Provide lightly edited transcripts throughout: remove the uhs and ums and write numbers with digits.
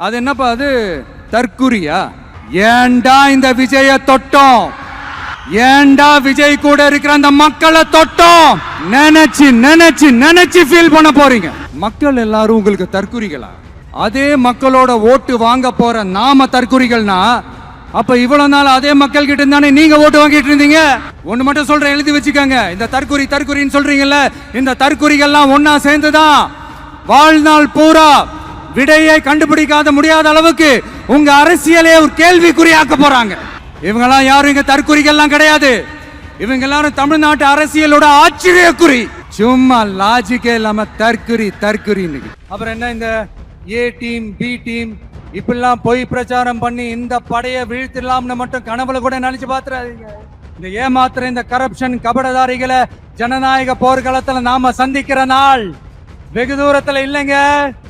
அது என்னப்பா அது தற்குறியா? ஏண்டா இந்த விஜய தொட்டோம், ஏண்டா விஜய் கூட இருக்கிற அந்த மக்களை தொட்டோம் நினைச்சு நினைச்சு நினைச்சு ஃபீல் பண்ண போறீங்க. மக்கள் எல்லாரும் உங்களுக்கு தற்குறிகளா? அதே மக்களோட ஓட்டு வாங்க போற நாம தற்குறிகள்னா அப்ப இவ்வளவு நாள் அதே மக்கள் கிட்ட இருந்தானே நீங்க ஓட்டு வாங்கிட்டு இருந்தீங்க. ஒண்ணு மட்டும் சொல்றேன், எழுதி வச்சுக்கோங்க. இந்த தற்குறி தற்குறின்னு சொல்றீங்கல்ல, இந்த தற்குறிகள்லாம் ஒன்னா சேர்ந்துதான் வாழ்நாள் பூரா விடையை கண்டுபிடிக்காத முடியாத அளவுக்கு உங்க அரசியலே ஒரு கேள்விக்குறியாக்க போறாங்க. இவங்கெல்லாம் யாரும் இங்க தற்குறிகள்லாம் கிடையாது. இவங்க எல்லாரும் தமிழ்நாட்டு அரசியலோட ஆச்சரியக்குறி. சும்மா லாஜிக்கே இல்லாம தற்குறி தற்குறின்னு. அப்புறம் என்ன இந்த ஏ டீம் பி டீம் இப்பெல்லாம் பொய் பிரச்சாரம் பண்ணி இந்த படையை வீழ்த்திடலாம்னு மட்டும் கனவுல கூட நினைச்சு பாத்துறாதீங்க. இந்த ஏமாத்துற இந்த கரப்ஷன் கபடதாரிகளை ஜனநாயக போர்க்களத்துல நாம சந்திக்கிற நாள் வெகு தூரத்துல இல்லைங்க.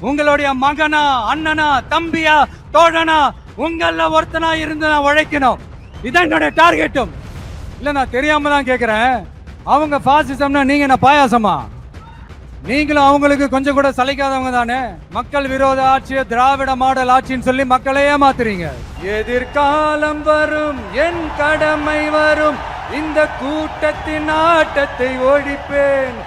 உங்களுடைய மகனா, அண்ணனா, தம்பியா, தோழனா, உங்கள ஒருத்தனா இருந்து நான் உழைக்கணும். இதான் என்னுடைய டார்கெட்டும். இல்ல நான் தெரியாம தான் கேக்குறேன். அவங்க பாசிசம்னா நீங்க என்ன பாயாசமா? நீங்களும் அவங்களுக்கு கொஞ்சம் கூட சலிக்காதவங்க தானே. மக்கள் விரோத ஆட்சியை திராவிட மாடல் ஆட்சின்னு சொல்லி மக்களை ஏமாத்துறீங்க. எதிர்காலம் வரும், என் கடமை வரும், இந்த கூட்டத்தின் ஆட்டத்தை ஒழிப்பேன்.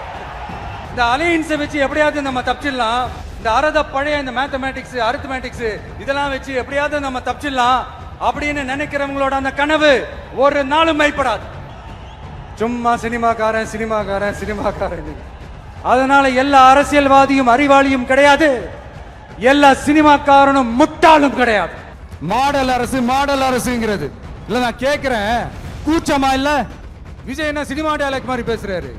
இந்த அலையன்ஸை வச்சு எப்படியாவது நம்ம தப்பிச்சிடலாம். இந்த அறத பழைய இந்த மேத்தமேட்டிக்ஸ் அரித்மேட்டிக்ஸ் இதெல்லாம் வச்சு எப்படியாவது நம்ம தப்பிச்சிடலாம் அப்படின்னு நினைக்கிறவங்களோட அந்த கனவு ஒரு நாளும் மைப்படாது. சும்மா சினிமாக்காரன் சினிமாக்காரன் சினிமாக்காரன். அதனால எல்லா அரசியல்வாதியும் அறிவாளியும் கிடையாது, எல்லா சினிமாக்காரனும் முட்டாளும் கிடையாது. மாடல் அரசு மாடல் அரசுங்கிறது இல்ல. நான் கேட்கிறேன், கூச்சமா இல்ல? விஜய் என்ன சினிமா டயலாக் மாதிரி பேசுறாரு?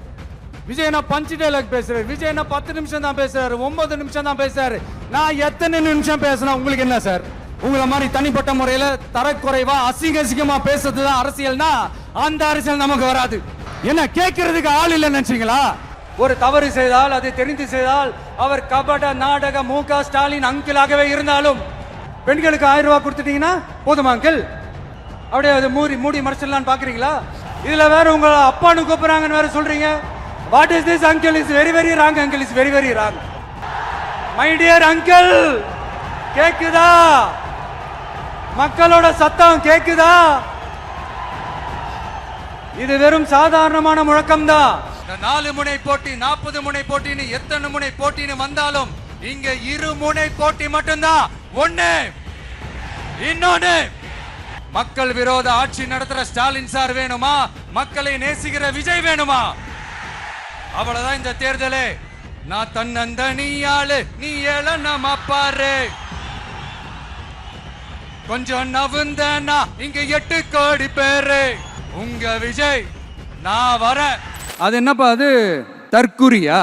விஜய் என்ன பஞ்ச் டயலாக் பேசுறாரு? விஜய் என்ன 10 நிமிஷம் தான் பேசுறாரு, 9 நிமிஷம் தான் பேசுறாரு. நான் எத்தனை நிமிஷம் பேசினா உங்களுக்கு என்ன சார்? உங்களை மாதிரி தனிப்பட்ட முறையில தரக்குறைவா அசிங்கமா பேசுறதுதான் அரசியல்னா அந்த அரசியல் நமக்கு வராது. என்ன கேட்கறதுக்கு ஆள் இல்லைன்னு நினைச்சீங்களா? ஒரு தவறு செய்தால், அதை தெரிந்து செய்தால், அவர் கபட நாடக மு.க. ஸ்டாலின் அங்கிளாகவே இருந்தாலும் பெண்களுக்கு 1000 ரூபாய் கொடுத்துட்டீங்கன்னா போதுமா அங்கிள்? அப்படியே அதை மூடி மறைச்சிடலான்னு பாக்குறீங்களா? இதுல வேற உங்க அப்பான்னு கூப்பிடுறாங்கன்னு வேற சொல்றீங்க. What is this uncle? Is very very wrong uncle, is very very wrong. My dear uncle, கேக்குதா? மக்களோட சத்தம் கேக்குதா? இது வெறும் சாதாரணமான முழக்கம் தான். 4 முனை போட்டி 40 முனை போட்டின்னு எத்தனை முனை போட்டின்னு வந்தாலும் இங்க 2 முனை போட்டி மட்டும்தான். ஒண்ணு, இன்னொன்னு மக்கள் விரோத ஆட்சி நடத்துற ஸ்டாலின் சார் வேணுமா, மக்களை நேசிக்கிற விஜய் வேணுமா? அவ்வளவுதான் இந்த தேர்தலே. நான் தன்னந்தனியாளு, நீ ஏழ நம்ம பாரு, கொஞ்சம் நவுந்தனா இங்க 8 கோடி பேரு. உங்க விஜய் நான் வரேன். அது என்னப்பா அது தற்குறியா?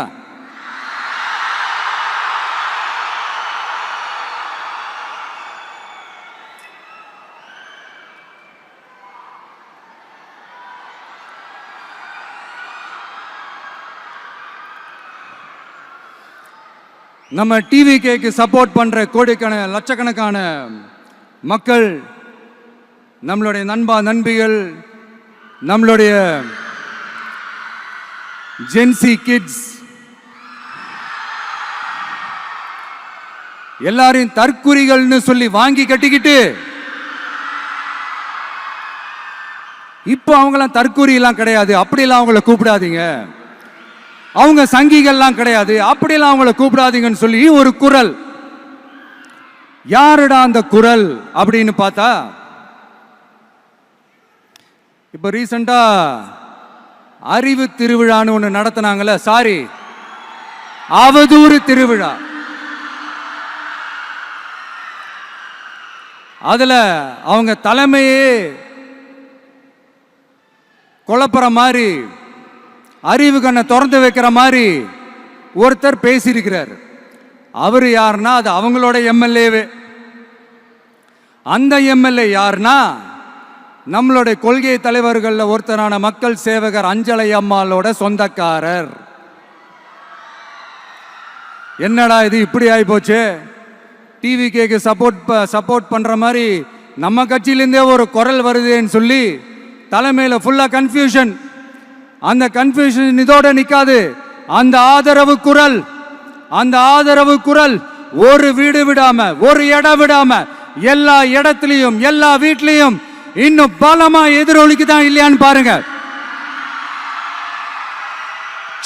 நம்ம டிவிகேக்கு சப்போர்ட் பண்ற கோடிக்கணக்கான லட்சக்கணக்கான மக்கள், நம்மளுடைய நண்பா நண்பிகள், நம்மளுடைய ஜென்சி கிட்ஸ் எல்லாரையும் தற்குறிகள்னு சொல்லி வாங்கி கட்டிக்கிட்டு இப்போ அவங்களாம் தற்குறி எல்லாம் கிடையாது, அப்படியெல்லாம் அவங்கள கூப்பிடாதீங்க. அவங்க சங்கிகள்லாம் கிடையாது, அப்படியெல்லாம் அவங்கள கூப்பிடாதீங்கன்னு சொல்லி ஒரு குரல். யாருடா அந்த குரல் அப்படின்னு பார்த்தா, இப்ப ரீசெண்டா அறிவு திருவிழான்னு ஒண்ணு நடத்தினாங்கல்ல, சாரி அவதூறு திருவிழா. அதுல அவங்க தலைமையே குழப்பற மாதிரி, அறிவு கண்ணை திறந்து வைக்கிற மாதிரி ஒருத்தர் பேசியிருக்கிறார். அவரு யாருன்னா அது அவங்களோட எம்எல்ஏவே. அந்த எம்எல்ஏ யாருன்னா நம்மளுடைய கொள்கை தலைவர்கள் ஒருத்தரான மக்கள் சேவகர் அஞ்சலை அம்மாளோட சொந்தக்காரர். என்னடா இது இப்படி ஆகி போச்சு? டிவிகேக்கு சப்போர்ட் பண்ற மாதிரி நம்ம கட்சியிலேருந்தே ஒரு குரல் வருதுன்னு சொல்லி தலைமையில் ஃபுல்லா கன்ஃபியூஷன். அந்த கன்ஃபியூஷன் இதோட நிக்காது. அந்த ஆதரவு குரல் ஒரு வீடு விடாம, ஒரு இடம் விடாம, எல்லா இடத்துலயும், எல்லா வீட்லயும் இன்னும் பலமா எதிரொலிக்குதான் இல்லையான்னு பாருங்க.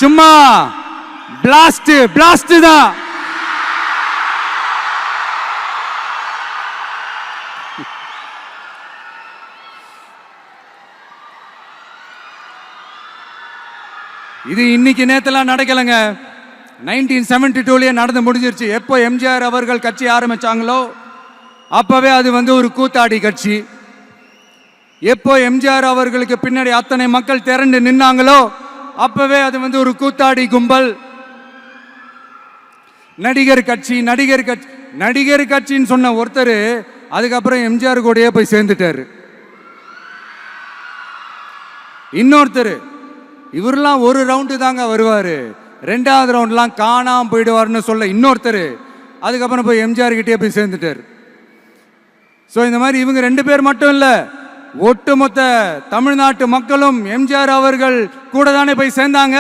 சும்மா பிளாஸ்ட் தான். இது இன்னைக்கு நேத்தெல்லாம் நடக்கலைங்க. 1972லயே நடந்து முடிஞ்சிருச்சு. எப்போ எம்ஜிஆர் அவர்கள் கட்சி ஆரம்பிச்சாங்களோ அப்பவே அது ஒரு கூத்தாடி கட்சி. எப்போ எம்ஜிஆர் அவர்களுக்கு பின்னாடி அத்தனை மக்கள் திரண்டு நின்னாங்களோ அப்பவே அது ஒரு கூத்தாடி கும்பல். நடிகர் கட்சின்னு சொன்ன ஒருத்தர் அதுக்கப்புறம் எம்ஜிஆர் கூடயே போய் சேர்ந்துட்டாரு. இன்னொருத்தர் இவரெல்லாம் ஒரு ரவுண்டு தாங்க வருவாரு, ரெண்டாவது ரவுண்ட்லாம் காணாம போயிடுவார்னு சொல்ல இன்னொருத்தர் அதுக்கப்புறம் போய் எம்ஜிஆர் கிட்டே போய் சேர்ந்துட்டார். ஸோ இந்த மாதிரி இவங்க 2 பேர் மட்டும் இல்ல, ஒட்டுமொத்த தமிழ்நாட்டு மக்களும் எம்ஜிஆர் அவர்கள் கூட தானே போய் சேர்ந்தாங்க.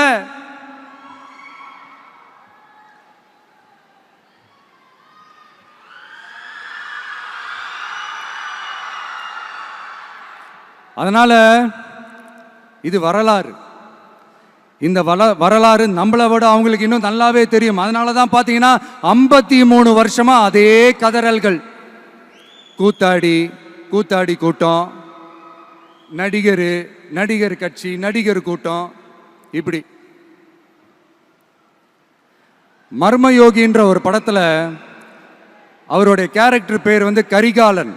அதனால இது வரலாறு. இந்த வரலாறு நம்மளை விட அவங்களுக்கு இன்னும் நல்லாவே தெரியும். அதனால தான் பார்த்தீங்கன்னா 53 வருஷமா அதே கதறல்கள். கூத்தாடி கூட்டம், நடிகர் கட்சி, நடிகர் கூட்டம், இப்படி. மர்மயோகின்ற ஒரு படத்துல அவருடைய கேரக்டர் பேர் கரிகாலன்.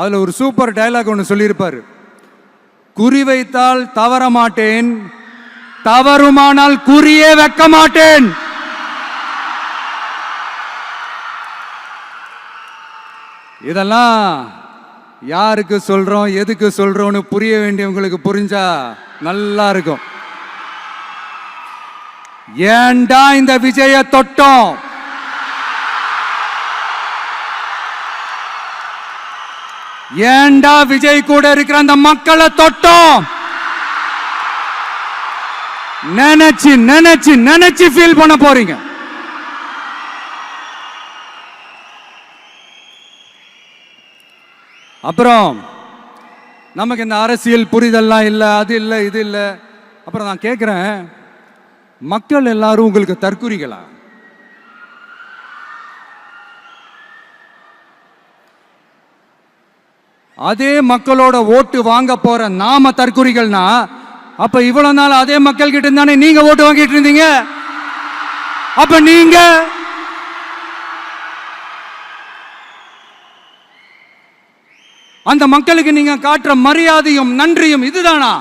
அதுல ஒரு சூப்பர் டயலாக் ஒன்று சொல்லியிருப்பாரு. குறி வைத்தால் தவற மாட்டேன், தவறுமானால் குறியே வைக்க மாட்டேன். இதெல்லாம் யாருக்கு சொல்றோம், எதுக்கு சொல்றோம்னு புரிய வேண்டியவங்களுக்கு புரிஞ்சா நல்லா இருக்கும். ஏண்டா இந்த விஜய தொட்டோம்? ஏண்டா விஜய் கூட இருக்கிற அந்த மக்களை தொட்டோம்? நினைச்சு ஃபீல் பண்ண போறீங்க. அப்புறம் நமக்கு இந்த அரசியல் புரிதல்லாம் இல்லை, அது இல்லை, இது இல்லை. அப்புறம் நான் கேட்குறேன், மக்கள் எல்லாரும் உங்களுக்கு தற்குறிகளா? அதே மக்களோட ஓட்டு வாங்க போற நாம தற்குறிகள்னா அப்ப இவ்வளவு நாள் அதே மக்கள் கிட்ட தானே நீங்க ஓட்டு வாங்கிட்டு இருந்தீங்க. அப்ப நீங்க அந்த மக்களுக்கு நீங்க காட்டுற மரியாதையும் நன்றியும் இதுதானா?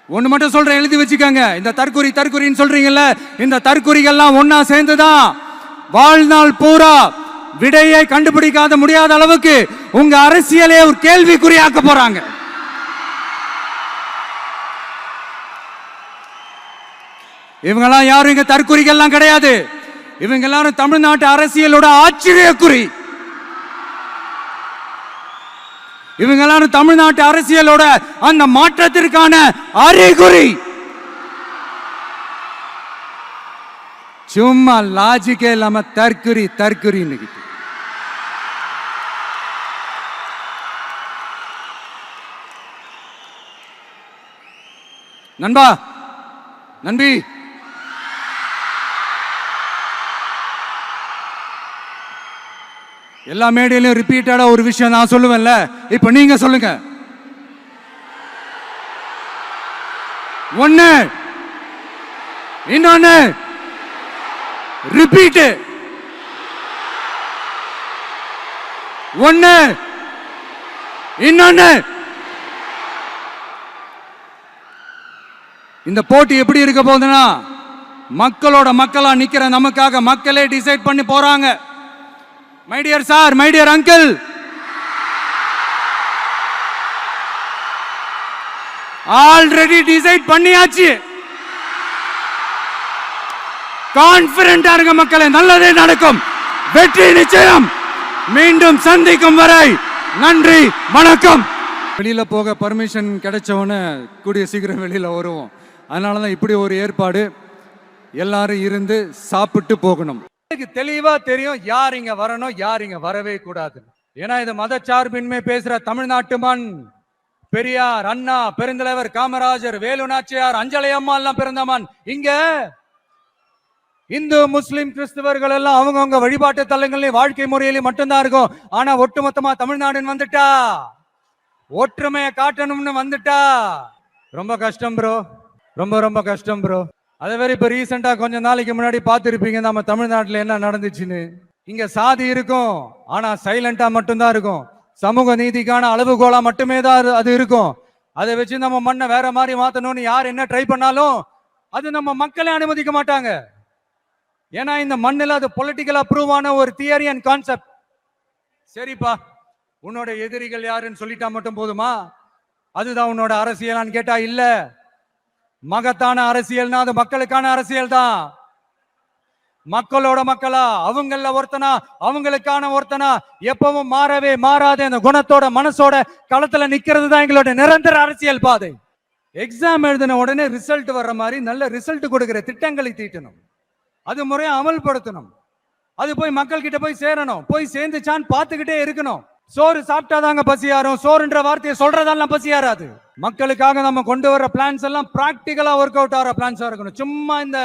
ஒண்ணு மட்டும் சொல்றேன், எழுதி வச்சுக்கோங்க. இந்த தற்குறின்னு சொல்றீங்கல்ல, இந்த தற்குறிகள்லாம் ஒன்னா சேர்ந்துதான் வாழ்நாள் பூரா விடையை கண்டுபிடிக்காத முடியாத அளவுக்கு உங்க அரசியலே ஒரு கேள்விக்குறியாக்க போறாங்க. இவங்கெல்லாம் யாரும் இங்க தற்குறிகள்லாம் கிடையாது. இவங்க எல்லாரும் தமிழ்நாட்டு அரசியலோட ஆச்சரியக்குறி. இவங்க எல்லாரும் தமிழ்நாட்டு அரசியலோட அந்த மாற்றத்திற்கான அறிகுறி. சும்மா லாஜிக்கே இல்லாம தற்குறி. நண்பி எல்லா மேடையிலும் ரிப்பீட்டடா ஒரு விஷயம் நான் சொல்லுவேன்ல, இப்ப நீங்க சொல்லுங்க. ஒண்ணு, இன்னொன்னு, ரிப்பீட். ஒண்ணு, இன்னொன்னு. இந்த போட்டி எப்படி இருக்க போகுதுன்னா, மக்களோட மக்களா நிக்கிற நமக்காக மக்களே டிசைட் பண்ணி போறாங்க. My dear sir, my dear uncle, already decide பண்ணியாச்சு. கான்பிடென்டா இருக்க மக்களே, நல்லதே நடக்கும், வெற்றி நிச்சயம். மீண்டும் சந்திக்கும் வரை நன்றி, வணக்கம். வெளியில போக பர்மிஷன் கிடைச்சவன கூடிய சீக்கிரம் வெளியில வருவோம். அதனாலதான் இப்படி ஒரு ஏற்பாடு. எல்லாரும் இருந்து சாப்பிட்டு போகணும். தெளிவா தெரியும் யார் இங்க வரணும், யார் இங்க வரவே கூடாது. ஏன்னா இது மதச்சார்பின்மை பேசுற தமிழ்நாட்டு மண். பெரியார், அண்ணா, பெருந்தலைவர் காமராஜர், வேலு நாச்சியார், அஞ்சலை அம்மா எல்லாம் பிறந்த மண். இங்க இந்து முஸ்லிம் கிறிஸ்தவர்கள் எல்லாம் அவங்கவுங்க வழிபாட்டு தலங்களையும் வாழ்க்கை முறையிலையும் மட்டும்தான் இருக்கும். ஆனா ஒட்டுமொத்தமா தமிழ்நாடுன்னு வந்துட்டா, ஒற்றுமையை காட்டணும்னு வந்துட்டா ரொம்ப கஷ்டம் ப்ரோ, ரொம்ப ரொம்ப கஷ்டம் ப்ரோ. அதே மாதிரி இப்ப ரீசெண்டா கொஞ்ச நாளைக்கு முன்னாடி பார்த்துருப்பீங்க நம்ம தமிழ்நாட்டில் என்ன நடந்துச்சுன்னு. இங்க சாதி இருக்கும், ஆனா சைலண்டா மட்டும்தான் இருக்கும். சமூக நீதிக்கான அளவுகோலா மட்டுமே தான் அது இருக்கும். அதை வச்சு நம்ம மண்ணை வேற மாதிரி மாத்தணும்னு யார் என்ன ட்ரை பண்ணாலும் அது நம்ம மக்களே அனுமதிக்க மாட்டாங்க. ஏன்னா இந்த மண்ணில் அது பொலிட்டிக்கலா ப்ரூவ் ஆன ஒரு தியரி அண்ட் கான்செப்ட். சரிப்பா, உன்னோட எதிரிகள் யாருன்னு சொல்லிட்டா மட்டும் போதுமா? அதுதான் உன்னோட அரசியலான்னு கேட்டா இல்ல. மகத்தான அரசியல்னா அது மக்களுக்கான அரசியல் தான். மக்களோட மக்களா, அவங்கள ஒருத்தனா, அவங்களுக்கான ஒருத்தனா, எப்பவும் மாறவே மாறாத அந்த குணத்தோட மனசோட களத்துல நிக்கிறது தான் எங்களோட நிரந்தர அரசியல் பாதை. எக்ஸாம் எழுதின உடனே ரிசல்ட் வர்ற மாதிரி நல்ல ரிசல்ட் கொடுக்கிற திட்டங்களை தீட்டணும், அது முறையை அமல்படுத்தணும், அது போய் மக்கள் கிட்ட போய் சேரணும். போய் சேர்ந்துச்சான்னு பார்த்துக்கிட்டே இருக்கணும். சோறு சாப்பிட்டாதாங்க பசியாரும், சோறுன்ற வார்த்தையை சொல்றதெல்லாம் பசியாராது. மக்களுக்காக நம்ம கொண்டு வர பிளான்ஸ் எல்லாம் பிராக்டிகலா ஒர்க் அவுட் ஆகிற பிளான்ஸா இருக்கணும். சும்மா இந்த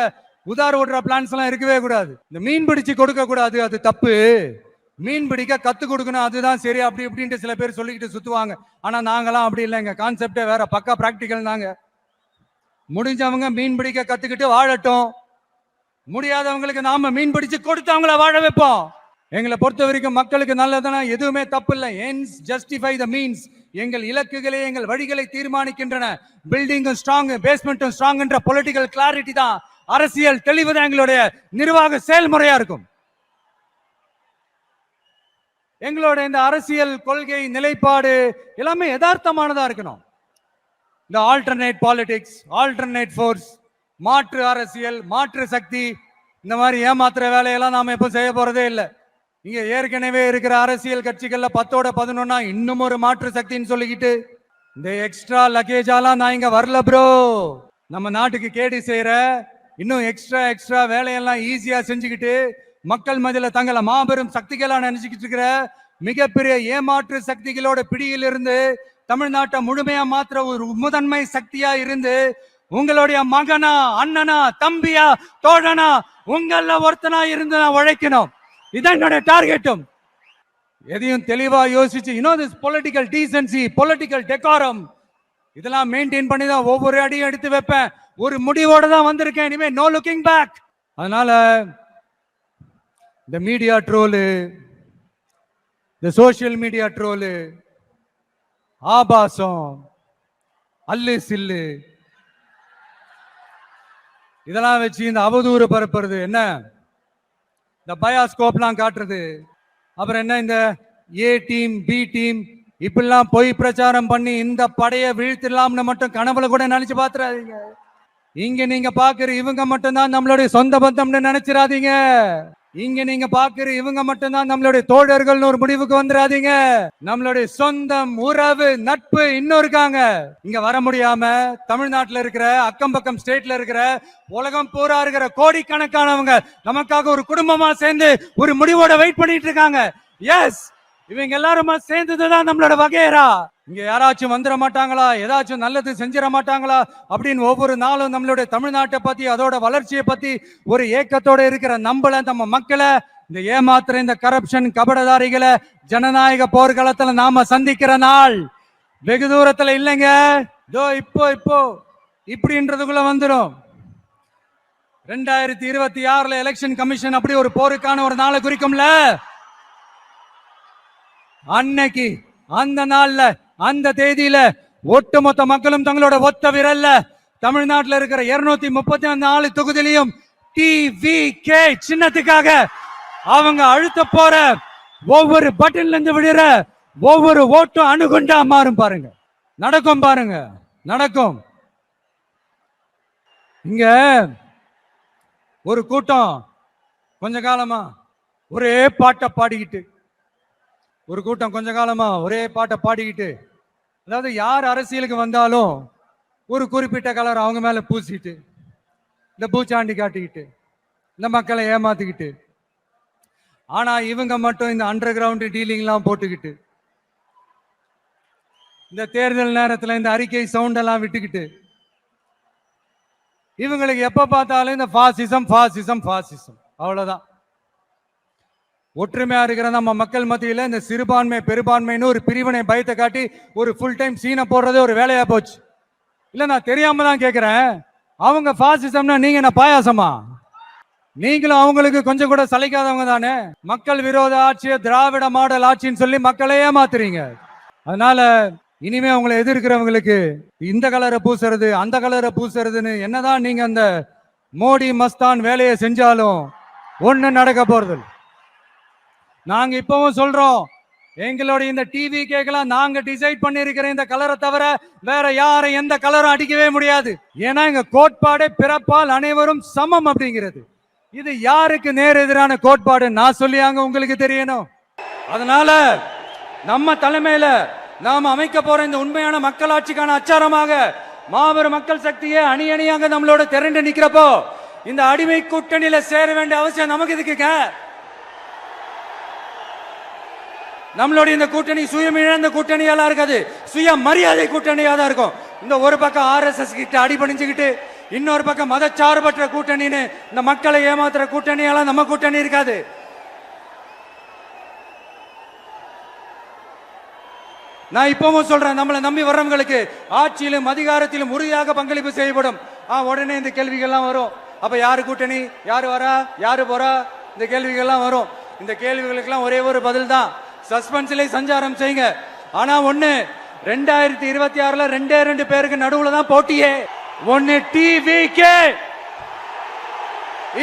உதார் ஓடுற பிளான்ஸ் எல்லாம் இருக்கவே கூடாது. இந்த மீன் பிடிச்சு கொடுக்க கூடாது, அது தப்பு. மீன் பிடிக்க கத்து கொடுக்கணும், அதுதான் சரி. அப்படி இப்படின்ட்டு சில பேர் சொல்லிக்கிட்டு சுத்துவாங்க. ஆனா நாங்களாம் அப்படி இல்லைங்க, கான்செப்டே வேற, பக்கா பிராக்டிக்கல் தாங்க. முடிஞ்சவங்க மீன் பிடிக்க கத்துக்கிட்டு வாழட்டும், முடியாதவங்களுக்கு நாம மீன் பிடிச்சு கொடுத்து அவங்கள வாழ வைப்போம். எங்களை பொறுத்த வரைக்கும் மக்களுக்கு நல்லதுன்னா எதுவுமே தப்பு இல்லை. Ends justify the means. எங்கள் இலக்குகளே எங்கள் வழிகளை தீர்மானிக்கின்றன. பில்டிங்கும் ஸ்ட்ராங், பேஸ்மெண்ட்டும் ஸ்ட்ராங் என்ற பொலிட்டிக்கல் கிளாரிட்டி தான், அரசியல் தெளிவு தான் எங்களுடைய நிர்வாக செயல்முறையா இருக்கும். எங்களோட இந்த அரசியல் கொள்கை நிலைப்பாடு எல்லாமே யதார்த்தமானதா இருக்கணும். இந்த ஆல்டர்னேட் பாலிடிக்ஸ், ஆல்டர்னேட் ஃபோர்ஸ், மாற்று அரசியல், மாற்று சக்தி, இந்த மாதிரி ஏமாத்துற வேலையெல்லாம் நாம எப்போ செய்ய போறதே இல்லை. இங்க ஏற்கனவே இருக்கிற அரசியல் கட்சிகள்ல 10ஓட 11 இன்னும் ஒரு மாற்று சக்தின்னு சொல்லிக்கிட்டு இந்த எக்ஸ்ட்ரா லக்கேஜாலாம் நான் இங்க வரல ப்ரோ. நம்ம நாட்டுக்கு கேடி செய்யற இன்னும் எக்ஸ்ட்ரா வேலையெல்லாம் ஈஸியா செஞ்சுக்கிட்டு மக்கள் மத்தியில தங்களை மாபெரும் சக்திகளா நினைச்சுக்கிட்டு இருக்கிற மிகப்பெரிய ஏமாற்று சக்திகளோட பிடியிலிருந்து தமிழ்நாட்டை முழுமையா மாத்திர ஒரு முதன்மை சக்தியா இருந்து உங்களுடைய மகனா, அண்ணனா, தம்பியா, தோழனா, உங்கள ஒருத்தனா இருந்து நான் உழைக்கணும். இதான் என்னோட டார்கெட்டும். எதையும் தெளிவா யோசிச்சு, திஸ் பொலிட்டிக்கல் டீசன்சி, பொலிட்டிக்கல் டெக்காரம், இதெல்லாம் மெயின்டைன் பண்ணி தான் ஒவ்வொரு அடியும் எடுத்து வைப்பேன். ஒரு முடிவோட தான் வந்திருக்கேன். இனிமே நோ லுக்கிங் பேக். அதனால இந்த மீடியா ட்ரோலு, இந்த சோசியல் மீடியா ட்ரோலு, ஆபாசம், அல்லு சில்லு, இதெல்லாம் வச்சு இந்த அவதூறு பரப்புறது, என்ன இந்த பயாஸ்கோப்லாம் காட்டுறது, அப்புறம் என்ன இந்த ஏ டீம் பி டீம் இப்படிலாம் பொய் பிரச்சாரம் பண்ணி இந்த படையை வீழ்த்திடலாம்னு மட்டும் கனவுல கூட நினைச்சு பாத்துறாதீங்க. இங்க நீங்க பாக்குற இவங்க மட்டும்தான் நம்மளுடைய சொந்த பந்தம்னு நினைச்சிடாதீங்க. இங்க நீங்க பாக்குற இவங்க மட்டும்தான் நம்மளுடைய தோழர்கள்னு ஒரு முடிவுக்கு வந்துடாதீங்க. நம்மளுடைய சொந்தம், உறவு, நட்பு இன்னும் இருக்காங்க. இங்க வர முடியாம தமிழ்நாட்டுல இருக்கிற, அக்கம் பக்கம் ஸ்டேட்ல இருக்கிற, உலகம் பூரா இருக்கிற கோடிக்கணக்கானவங்க நமக்காக ஒரு குடும்பமா சேர்ந்து ஒரு முடிவோட வெயிட் பண்ணிட்டு இருக்காங்க. எஸ், இவங்க எல்லாருமா சேர்ந்ததுதான் நம்மளோட வகையரா. இங்க யாராச்சும் வந்துட மாட்டாங்களா, ஏதாச்சும் நல்லது செஞ்சிட மாட்டாங்களா அப்படின்னு ஒவ்வொரு நாளும் நம்மளுடைய தமிழ்நாட்டை பத்தி, அதோட வளர்ச்சியை பத்தி ஒரு ஏக்கத்தோட இருக்கிற நம்மள, நம்ம மக்களை, இந்த ஏமாத்துற இந்த கரப்ஷன் கபடதாரிகளை ஜனநாயக போர்க்களத்துல நாம சந்திக்கிற நாள் வெகு தூரத்துல இல்லைங்க. இப்போ இப்படின்றதுக்குள்ள வந்துடும். 2026 எலெக்ஷன் கமிஷன் அப்படி ஒரு போருக்கான ஒரு நாளை குறிக்கும்ல. அன்னைக்கு, அந்த நாள்ல, அந்த தேதியில ஒட்டுமொத்த மக்களும் தங்களோட ஒத்த விரல்ல தமிழ்நாட்டில் இருக்கிற 234 தொகுதியிலையும் TVK சின்னத்துக்காக அவங்க அழுத்த போற ஒவ்வொரு பட்டன்ல இருந்து விடுற ஒவ்வொரு ஓட்டும் அணுகுண்டா மாறும். பாருங்க, நடக்கும், பாருங்க, நடக்கும். இங்க ஒரு கூட்டம் கொஞ்ச காலமா ஒரே பாட்டை பாடிக்கிட்டு, அதாவது யார் அரசியலுக்கு வந்தாலும் ஒரு குறிப்பிட்ட கலர் அவங்க மேல பூசிட்டு, இந்த பூச்சாண்டி காட்டிக்கிட்டு இந்த மக்களை ஏமாத்திக்கிட்டு. ஆனா இவங்க மட்டும் இந்த அண்டர் கிரவுண்ட் டீலிங்லாம் போட்டுக்கிட்டு, இந்த தேர்தல் நேரத்தில் இந்த அறிக்கை சவுண்ட் எல்லாம் விட்டுக்கிட்டு, இவங்களுக்கு எப்ப பார்த்தாலும் இந்த பாசிசம் பாசிசம் பாசிசம் அவ்வளவுதான். ஒற்றுமையா இருக்கிற நம்ம மக்கள் மத்தியில இந்த சிறுபான்மை பெரும்பான்மைன்னு ஒரு பிரிவினை பயத்தை காட்டி ஒரு ஃபுல் டைம் சீனை போடுறதே ஒரு வேலையா போச்சு. இல்ல நான் தெரியாம தான் கேட்கிறேன், அவங்க பாசிசம்னா நீங்க என்ன பாயாசமா? நீங்களும் அவங்களுக்கு கொஞ்சம் கூட சளைக்காதவங்க தானே. மக்கள் விரோத ஆட்சியை திராவிட மாடல் ஆட்சின்னு சொல்லி மக்களை ஏமாத்துறீங்க. அதனால இனிமே உங்களை எதிர்க்கிறவங்களுக்கு இந்த கலரை பூசுறது அந்த கலரை பூசுறதுன்னு என்னதான் நீங்க அந்த மோடி மஸ்தான் வேலையை செஞ்சாலும் ஒண்ணு நடக்க போறது. நாங்க இப்பவும் சொல்றோம், எங்களுடைய இந்த டிவி கேட்கலாம் நாங்க டிசைட் பண்ணிருக்கிற இந்த கலரை தவிர வேற யாரும் எந்த கலரும் அடிக்கவே முடியாது. ஏன்னா எங்க கோட்பாடே பிறப்பால் அனைவரும் சமம் அப்படிங்கிறது. இது யாருக்கு நேர் எதிரான கோட்பாடு நான் சொல்லியாங்க உங்களுக்கு தெரியணும். அதனால நம்ம தலைமையில நாம் அமைக்க போற இந்த உண்மையான மக்களாட்சிக்கான அச்சாரமாக மாபெரும் மக்கள் சக்தியே அணி அணியாக நம்மளோட திரண்டு நிக்கிறப்போ இந்த அடிமை கூட்டணியில சேர வேண்டிய அவசியம் நமக்கு இதுக்கு. நம்மளுடைய இந்த கூட்டணி சுயமிழந்த கூட்டணியெல்லாம் இருக்காது, சுய மரியாதை கூட்டணியா தான் இருக்கும். இந்த ஒரு பக்கம் RSS கிட்ட அடிபணிஞ்சுக்கிட்டு, இன்னொரு பக்கம் மதச்சார்பற்ற கூட்டணின்னு இந்த மக்களை ஏமாத்துற கூட்டணியெல்லாம் நம்ம கூட்டணி இருக்காது. நான் இப்பவும் சொல்றேன், நம்மளை நம்பி வர்றவங்களுக்கு ஆட்சியிலும் அதிகாரத்திலும் உறுதியாக பங்களிப்பு செய்யப்படும். உடனே இந்த கேள்விகள்லாம் வரும், அப்ப யாரு கூட்டணி, யாரு வரா, யாரு போறா, இந்த கேள்விகள்லாம் வரும். இந்த கேள்விகளுக்கெல்லாம் ஒரே ஒரு பதில் தான், சஸ்பென்ஸ்ல சஞ்சாரம் செய்யுங்க. ஆனா ஒண்ணு, 2026 2 பேருக்கு நடுவுல தான் போட்டியே. ஒன்னு டிவிகே,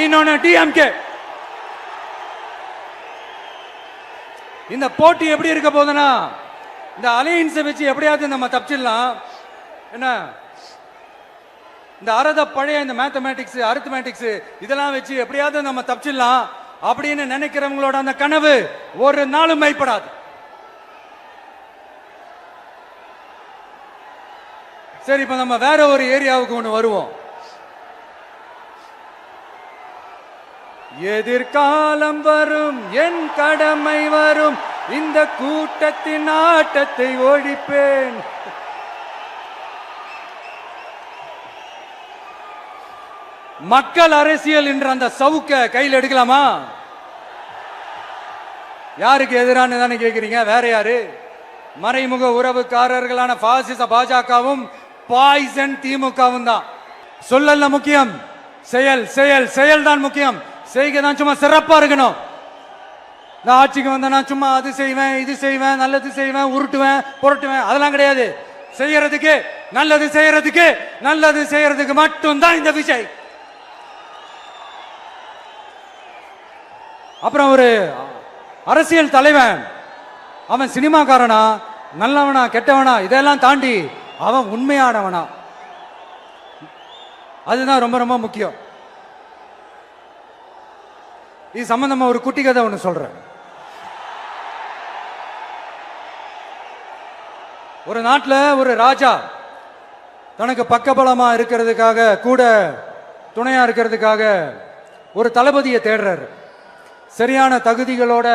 இன்னொன்னு டிஎம்கே. இந்த போட்டி எப்படி இருக்க போதுன்னா, இந்த அலையன்ஸை வச்சு எப்படியாவது நம்ம தப்பிச்சிடலாம். என்ன இந்த பழைய இந்த மேத்தமேட்டிக்ஸ் அரித்மேட்டிக்ஸ் இதெல்லாம் வச்சு எப்படியாவது நம்ம தப்பிச்சிடலாம் அப்படின்னு நினைக்கிறவங்களோட அந்த கனவு ஒரு நாளும் மைப்படாது. சரி, இப்ப நம்ம வேற ஒரு ஏரியாவுக்கு ஒண்ணு வருவோம். எதிர்காலம் வரும், என் கடமை வரும், இந்த கூட்டத்தின் ஆட்டத்தை ஒழிப்பேன். மக்கள் அரசியல் என்ற அந்த சவுக்க கையில் எடுக்கலாமா? யாருக்கு எதிரான தானே கேட்கிறீங்க? வேற யாரு? மறைமுக உறவுக்காரர்களான பாசிச பாஜகவும் பாய்சன் திமுகவும் தான். சொல்லல முக்கியம், செயல் செயல் செயல் தான் முக்கியம். செய்கை தான் சும்மா சிறப்பா இருக்கணும். இந்த ஆட்சிக்கு வந்தா சும்மா அது செய்வேன் இது செய்வேன் நல்லது செய்வேன் உருட்டுவேன் புரட்டுவேன் அதெல்லாம் கிடையாது. செய்யறதுக்கு நல்லது செய்யறதுக்கு நல்லது செய்யறதுக்கு மட்டும்தான் இந்த விஜய். அப்புறம் ஒரு அரசியல் தலைவன் அவன் சினிமாக்காரனா நல்லவனா கெட்டவனா இதெல்லாம் தாண்டி அவன் உண்மையானவனா, அதுதான் ரொம்ப ரொம்ப முக்கியம். இது சம்பந்தமா ஒரு குட்டி கதை ஒன்று சொல்றேன். ஒரு நாட்டில் ஒரு ராஜா தனக்கு பக்கபலமா இருக்கிறதுக்காக கூட துணையா இருக்கிறதுக்காக ஒரு தளபதியை தேடுறாரு. சரியான தகுதிகளோட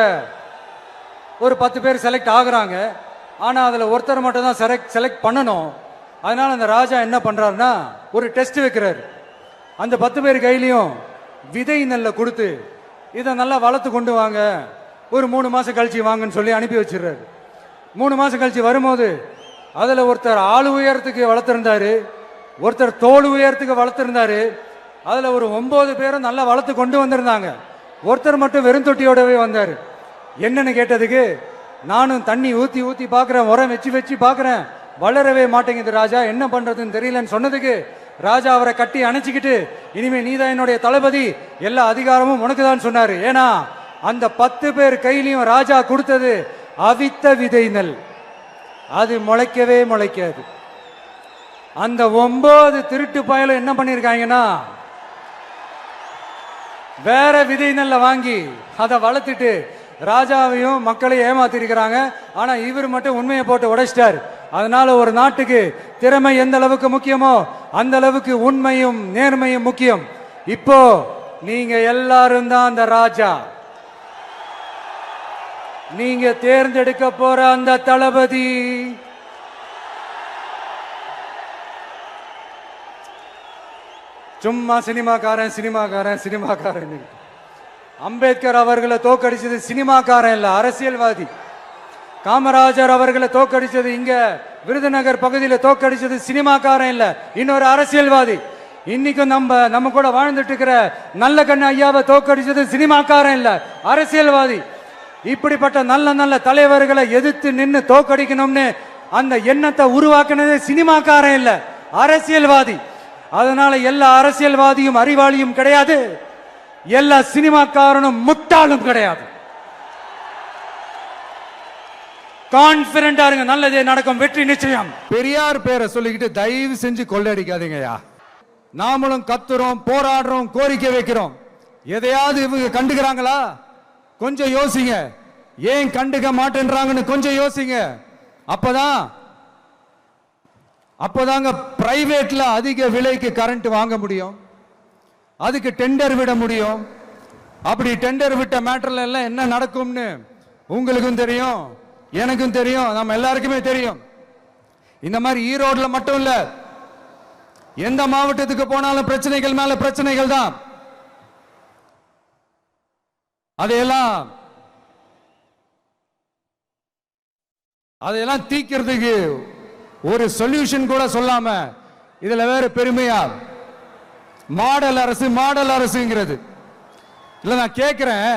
ஒரு 10 பேர் செலக்ட் ஆகுறாங்க. ஆனா அதுல ஒருத்தர் மட்டும் தான் செலக்ட் பண்ணணும். அதனால அந்த ராஜா என்ன பண்றாருன்னா ஒரு டெஸ்ட் வைக்கிறாரு. அந்த 10 பேர் கையிலையும் விதை நெல்லை கொடுத்து இதை நல்லா வளர்த்து கொண்டு வாங்க, ஒரு 3 மாசம் கழிச்சு வாங்கன்னு சொல்லி அனுப்பி வச்சிடுறாரு. 3 மாசம் கழிச்சு வரும்போது அதுல ஒருத்தர் ஆளு உயரத்துக்கு வளர்த்திருந்தாரு, ஒருத்தர் தோல் உயரத்துக்கு வளர்த்திருந்தாரு. அதுல ஒரு 9 பேரும் நல்லா வளர்த்து கொண்டு வந்திருந்தாங்க. ஒருத்தர் மட்டும் வெறும் தொட்டியோடவே வந்தாரு. என்னன்னு கேட்டதுக்கு, நானும் தண்ணி ஊத்தி ஊத்தி பாக்குறேன், உரம் வச்சு வச்சு பாக்குறேன், வளரவே மாட்டேங்குது ராஜா, என்ன பண்றதுன்னு தெரியலன்னு சொன்னதுக்கு ராஜா அவரை கட்டி அணைச்சிக்கிட்டு, இனிமே நீதான் என்னுடைய தளபதி, எல்லா அதிகாரமும் உனக்கு தான் சொன்னாரு. ஏன்னா அந்த 10 பேர் கையிலையும் ராஜா கொடுத்தது அவித்த விதை நெல், அது முளைக்கவே முளைக்காது. அந்த 9 திருட்டு பயலும் என்ன பண்ணிருக்காங்கன்னா வேற விதை நெல்ல வாங்கி அதை வளர்த்துட்டு ராஜாவையும் மக்களையும் ஏமாத்திருக்கிறாங்க. ஆனா இவர் மட்டும் உண்மையை போட்டு உடைச்சிட்டார். அதனால ஒரு நாட்டுக்கு திறமை எந்த அளவுக்கு முக்கியமோ அந்த அளவுக்கு உண்மையும் நேர்மையும் முக்கியம். இப்போ நீங்க எல்லாரும் தான் அந்த ராஜா. நீங்க தேர்ந்தெடுக்க போற அந்த தளபதி சும்மா சினிமாக்காரன் சினிமாக்காரன் சினிமாக்காரன். அம்பேத்கர் அவர்களை தோக்கடிச்சது சினிமாக்காரன் இல்ல, அரசியல்வாதி. காமராஜர் அவர்களை தோக்கடிச்சது இங்க விருதுநகர் பகுதியில் தோக்கடிச்சது சினிமாக்காரன் இல்ல, இன்னொரு அரசியல்வாதி. இன்னைக்கும் நம்ம கூட வாழ்ந்துட்டு இருக்கிற நல்ல கண்ணு ஐயாவை தோக்கடிச்சது சினிமாக்காரன் இல்ல, அரசியல்வாதி. இப்படிப்பட்ட நல்ல நல்ல தலைவர்களை எதிர்த்து நின்று தோக்கடிக்கணும்னு அந்த எண்ணத்தை உருவாக்குனது சினிமாக்காரன் இல்ல, அரசியல்வாதி. அதனால எல்லா அரசியல்வாதியும் அறிவாளியும் கிடையாது, எல்லா சினிமாக்காரனும் முட்டாளும் கிடையாது. கான்பிடண்டா இருங்க, நல்லதே நடக்கும், வெற்றி நிச்சயம். பெரியார் பேரை சொல்லிக்கிட்டு தயவு செஞ்சு கொள்ளடிக்காதீங்கயா. நாமளும் கத்துறோம், போராடுறோம், கோரிக்கை வைக்கிறோம். எதையாவது இவங்க கண்டுக்கிறாங்களா? கொஞ்சம் யோசிங்க. ஏன் கண்டுக்க மாட்டேன்றாங்கன்னு கொஞ்சம் யோசிங்க. அப்பதாங்க பிரைவேட்ல அதிக விலைக்கு கரண்ட் வாங்க முடியும், அதுக்கு டெண்டர் விட முடியும். அப்படி டெண்டர் விட்ட மேட்டர்ல எல்லாம் என்ன நடக்கும்னு உங்களுக்கும் தெரியும், எனக்கும் தெரியும், நம்ம எல்லாருக்குமே தெரியும். இந்த மாதிரி ஈரோடுல மட்டும் இல்ல, எந்த மாவட்டத்துக்கு போனாலும் பிரச்சனைகள் மேல பிரச்சனைகள் தான். அதையெல்லாம் தீக்கிறதுக்கு ஒரு சொல்யூஷன் கூட சொல்லாம இதுல வேற பெருமையா மாடல் அரசு மாடல் அரசுங்கிறது இல்ல. நான் கேட்கிறேன்,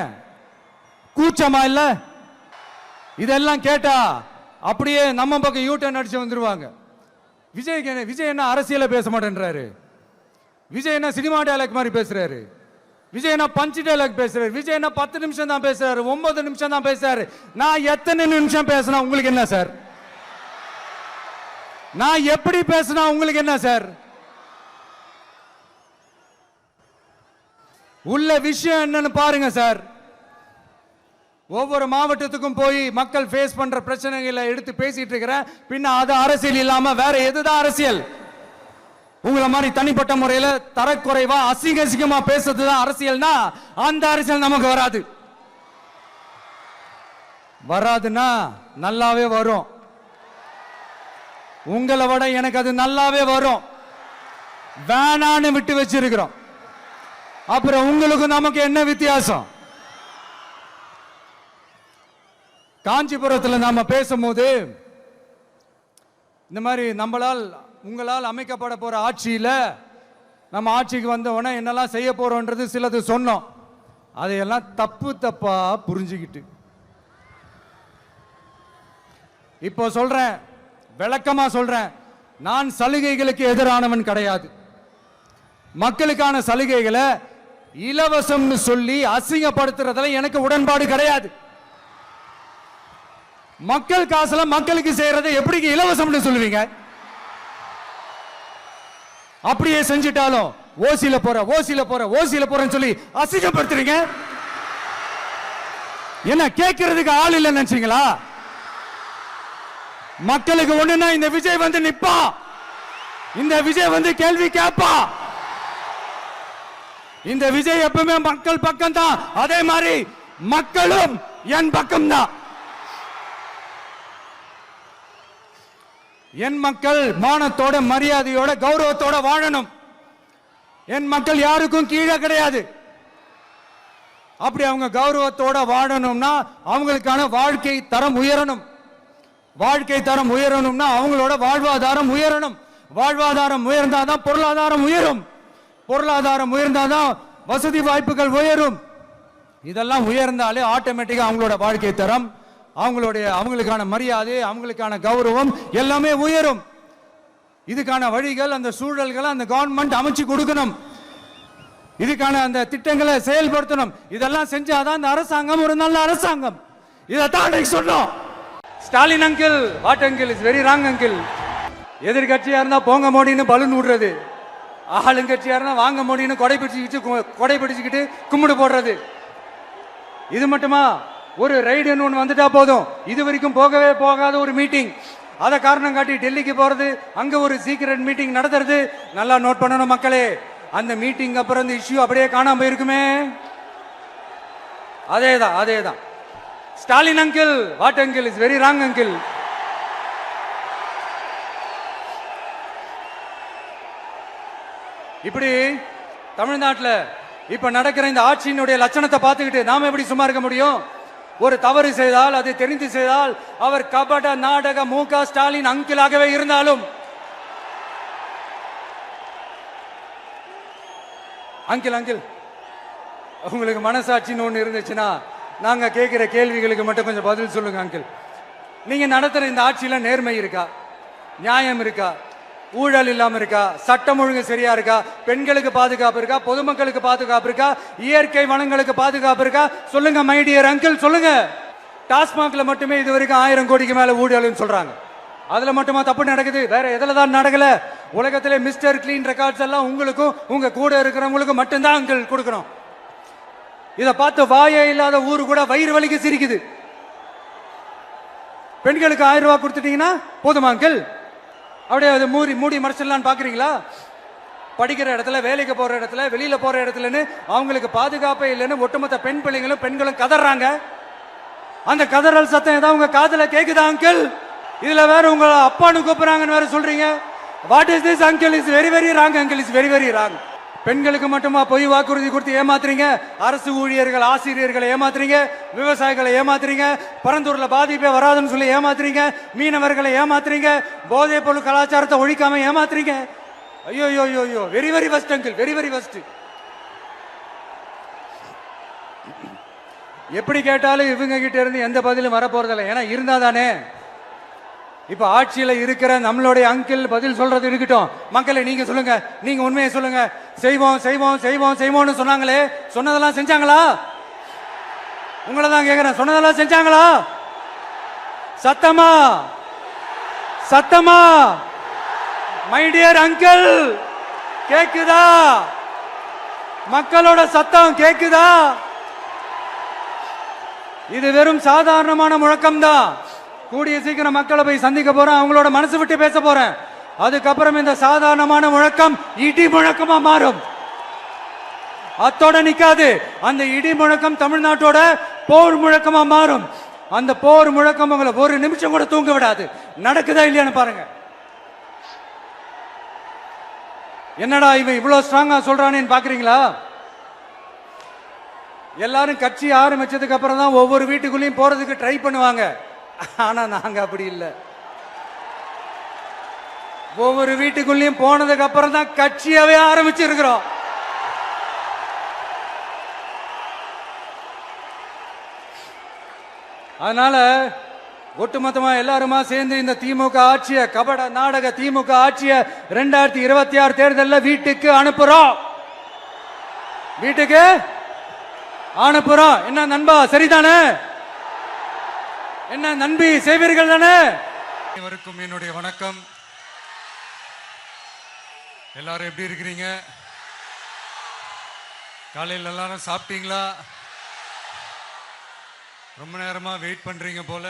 கூச்சமா இல்ல? இதெல்லாம் கேட்டா அப்படியே நம்ம பக்கம் யூட்டர்ன் அடிச்சு வந்துருவாங்க. விஜய் என்ன அரசியல பேச மாட்டேன்றாரு, விஜய் என்ன சினிமா டயலாக் மாதிரி பேசுறாரு, விஜய் என்ன பஞ்ச் டயலாக் பேசுறாரு, விஜய் என்ன 10 நிமிஷம் தான் பேசுறாரு, 9 நிமிஷம் தான் பேசுறாரு. நான் எத்தனை நிமிஷம் பேசினா உங்களுக்கு என்ன சார்? நான் எப்படி பேசினா உங்களுக்கு என்ன சார்? உள்ள விஷயம் என்னன்னு பாருங்க சார். ஒவ்வொரு மாவட்டத்துக்கும் போய் மக்கள் ஃபேஸ் பண்ற பிரச்சனைகளை எடுத்து பேசிட்டு இருக்கிறேன். பின்ன அது அரசியல் இல்லாம வேற எதுதான் அரசியல்? உங்களை மாதிரி தனிப்பட்ட முறையில தரக்குறைவா அசிங்கமா பேசுறதுதான் அரசியல்னா அந்த அரசியல் நமக்கு வராதுன்னா நல்லாவே வரும். உங்களை விட எனக்கு அது நல்லாவே வரும். வேணான்னு விட்டு வச்சிருக்கிறோம். அப்புறம் உங்களுக்கு நமக்கு என்ன வித்தியாசம்? காஞ்சிபுரத்தில் நாம பேசும்போது இந்த மாதிரி உங்களால் அமைக்கப்பட போற ஆட்சியில நம்ம ஆட்சிக்கு வந்த உடனே என்னெல்லாம் செய்ய போறோம்ன்றது சிலது சொன்னோம். அதையெல்லாம் தப்பா புரிஞ்சுக்கிட்டு இப்போ சொல்றேன், விளக்கமா சொல்றேன். நான் சலுகைகளுக்கு எதிரானவன் கிடையாது. மக்களுக்கான சலுகைகளை இலவசம்னு சொல்லி அசிங்கப்படுத்துறதுல எனக்கு உடன்பாடு கிடையாது. மக்கள் காசுல மக்களுக்கு செய்யறதை எப்படி இலவசம்னு சொல்லுவீங்க? அப்படியே செஞ்சிட்டாலும் ஓசில போறேன்னு சொல்லி அசிங்கப்படுத்துறீங்க. என்ன கேட்கறதுக்கு ஆள் இல்லைன்னு நினைச்சீங்களா? மக்களுக்கு ஒண்ணுன்னா இந்த விஜய் வந்து நிப்பா, இந்த விஜய் வந்து கேள்வி கேட்பா. இந்த விஜய் எப்பவுமே மக்கள் பக்கம் தான், அதே மாதிரி மக்களும் என் பக்கம் தான். என் மக்கள் மானத்தோட மரியாதையோட கௌரவத்தோட வாழணும். என் மக்கள் யாருக்கும் கீழே கிடையாது. அப்படி அவங்க கௌரவத்தோட வாழணும்னா அவங்களுக்கான வாழ்க்கை தரம் உயரணும். வாழ்க்கை தரம் உயரணும்னா அவங்களோட வாழ்வாதாரம் உயரணும். வாழ்வாதாரம் உயர்ந்தாதான் பொருளாதாரம் உயரும். பொருளாதாரம் உயர்ந்தாதான் வசதி வாய்ப்புகள் உயரும். இதெல்லாம் உயர்ந்தாலே ஆட்டோமேட்டிக்கா அவங்களோட வாழ்க்கை தரம், அவங்களுக்கான மரியாதை, அவங்களுக்கான கௌரவம் எல்லாமே உயரும். இதுக்கான வழிகள், அந்த சூழல்களை அந்த கவர்மெண்ட் அமைச்சு கொடுக்கணும். இதுக்கான அந்த திட்டங்களை செயல்படுத்தணும். இதெல்லாம் செஞ்சாதான் அந்த அரசாங்கம் ஒரு நல்ல அரசாங்கம். இதைத்தான் சொன்னோம். Stalin uncle, what uncle is very wrong uncle. எதிர்கட்சியா இருந்தா போங்க மோடின்னு பலூன் விடுறது, ஆளுங்கட்சியா இருந்தா வாங்க மோடின்னு கொடை பிடிச்சுக்கிட்டு கும்பிடு போடுறது. இது மட்டுமா? ஒரு ரைடுன்னு ஒன்று வந்துட்டா போதும், இது வரைக்கும் போகவே போகாத ஒரு மீட்டிங், அதை காரணம் காட்டி டெல்லிக்கு போறது, அங்க ஒரு சீக்ரெட் மீட்டிங் நடத்துறது. நல்லா நோட் பண்ணணும் மக்களே, அந்த மீட்டிங் அப்புறம் இந்த இஷ்யூ அப்படியே காணாம போயிருக்குமே. அதேதான் Stalin uncle, what uncle is very wrong uncle. இப்படி தமிழ்நாட்டில் இப்ப நடக்கிற இந்த ஆட்சியினுடைய லட்சணத்தை பார்த்துக்கிட்டு நாம எப்படி சும்மா இருக்க முடியும்? ஒரு தவறு செய்தால், அதை தெரிந்து செய்தால், அவர் கபட நாடக மு.க. ஸ்டாலின் அங்கிளாகவே இருந்தாலும், அங்கிள் உங்களுக்கு மனசாட்சின்னு ஒண்ணு இருந்துச்சுன்னா நாங்க கேட்கிற கேள்விகளுக்கு மட்டும் கொஞ்சம் பதில் சொல்லுங்க அங்கிள். நீங்க நடத்துற இந்த ஆட்சியில நேர்மை இருக்கா? நியாயம் இருக்கா? ஊழல் இல்லாம இருக்கா? சட்டம் ஒழுங்கு சரியா இருக்கா? பெண்களுக்கு பாதுகாப்பு இருக்கா? பொதுமக்களுக்கு பாதுகாப்பு இருக்கா? இயற்கை வளங்களுக்கு பாதுகாப்பு இருக்கா? சொல்லுங்க மை டியர் அங்கிள், சொல்லுங்க. டாஸ்மாக்ல மட்டுமே இது வரைக்கும் 1000 கோடிக்கு மேல ஊழல்னு சொல்றாங்க. அதுல மட்டுமா தப்பு நடக்குது? வேற எதுல தான் நடக்கல? உலகத்திலே மிஸ்டர் கிளீன் ரெக்கார்ட்ஸ் எல்லாம் உங்களுக்கும் உங்க கூட இருக்கிறவங்களுக்கும் மட்டும்தான் அங்கிள் கொடுக்கணும். இதை பார்த்து வாயே இல்லாத ஊரு கூட வயிறு வலிக்கு சிரிக்குது. பெண்களுக்கு 1000 ரூபாய் கொடுத்துட்டீங்கன்னா போதுமா அங்கிள்? அப்படியே அதை மூடி மறைச்சிடலான்னு பாக்குறீங்களா? படிக்கிற இடத்துல, வேலைக்கு போற இடத்துல, வெளியில போற இடத்துலன்னு அவங்களுக்கு பாதுகாப்பே இல்லைன்னு ஒட்டுமொத்த பெண்களும் கதறாங்க. அந்த கதறல் சத்தம் ஏதாவது உங்க காதுல கேக்குதா அங்கிள்? இதுல வேற உங்க அப்பான்னு கூப்பிடுறாங்கன்னு வேற சொல்றீங்க. What is this uncle? Is very very wrong uncle, is very very wrong. பெண்களுக்கு மட்டுமா பொய் வாக்குறுதி கொடுத்து ஏமாத்துறீங்க? அரசு ஊழியர்கள், ஆசிரியர்களை ஏமாத்துறீங்க, விவசாயிகளை ஏமாத்துறீங்க, பரந்தூர்ல பாதிப்பே வராதுன்னு சொல்லி ஏமாத்துறீங்க, மீனவர்களை ஏமாத்துறீங்க, போதைப் பொருள் கலாச்சாரத்தை ஒழிக்காம ஏமாத்துறீங்க. ஐயோ ஐயோ ஐயோ, very very வஸ்ட் uncle, very very வஸ்ட். எப்படி கேட்டாலும் இவங்க கிட்ட இருந்து எந்த பதிலும் வரப்போறதில்லை. ஏன்னா இருந்தா தானே. இப்ப ஆட்சியில இருக்கிற நம்மளுடைய அங்கிள் பதில் சொல்றது இருக்கட்டும். மக்களை நீங்க சொல்லுங்க, நீங்க உண்மையை சொல்லுங்க. செய்வோம் செய்வோம் செய்வோம் செய்வோம்னு சொன்னாங்களே, சொன்னதெல்லாம் செஞ்சாங்களா? உங்களை தான் கேக்குறேன், சொன்னதெல்லாம் செஞ்சாங்களா? சத்தமா சத்தமா மை டியர் அங்கிள், கேக்குதா? மக்களோட சத்தம் கேக்குதா? இது வெறும் சாதாரணமான முழக்கம் தான். கூடிய சீக்கிரம் மக்களை போய் சந்திக்க போறேன், அவங்களோட மனசு விட்டு பேச போறேன். அதுக்கப்புறம் இந்த சாதாரணமான முழக்கம் இடி முழக்கமா மாறும். அத்தோட நிக்காது. அந்த இடி முழக்கம் தமிழ்நாட்டோட போர் முழக்கமா மாறும். அந்த போர் முழக்கம் உங்களை ஒரு நிமிஷம் கூட தூங்க விடாது. நடக்குதா இல்லையான்னு பாருங்க. என்னடா இவன் இவ்வளவு ஸ்ட்ராங்கா சொல்றானேன்னு பாக்குறீங்களா? எல்லாரும் கட்சி ஆரம்பிச்சதுக்கு அப்புறம் தான் ஒவ்வொரு வீட்டுக்குள்ளேயும் போறதுக்கு ட்ரை பண்ணுவாங்க. ஆனா நாங்க அப்படி இல்லை. ஒவ்வொரு வீட்டுக்குள்ளேயும் போனதுக்கு அப்புறம் தான் கட்சியாவே ஆரம்பிச்சிருக்கிறோம். அதனால ஒட்டுமொத்தமா எல்லாருமா சேர்ந்து இந்த திமுக ஆட்சிய, கபட நாடக திமுக ஆட்சிய 2026 தேர்தலில் வீட்டுக்கு அனுப்புறோம். வீட்டுக்கு அனுப்புறோம். என்ன நண்பா, சரிதானே? என்ன நம்பி செய்வீர்கள் தானே? அனைவருக்கும் என்னுடைய வணக்கம். எல்லாரும் எப்படி இருக்கிறீங்க? காலையில் எல்லாரும் சாப்பிட்டீங்களா? ரொம்ப நேரமா வெயிட் பண்றீங்க போல.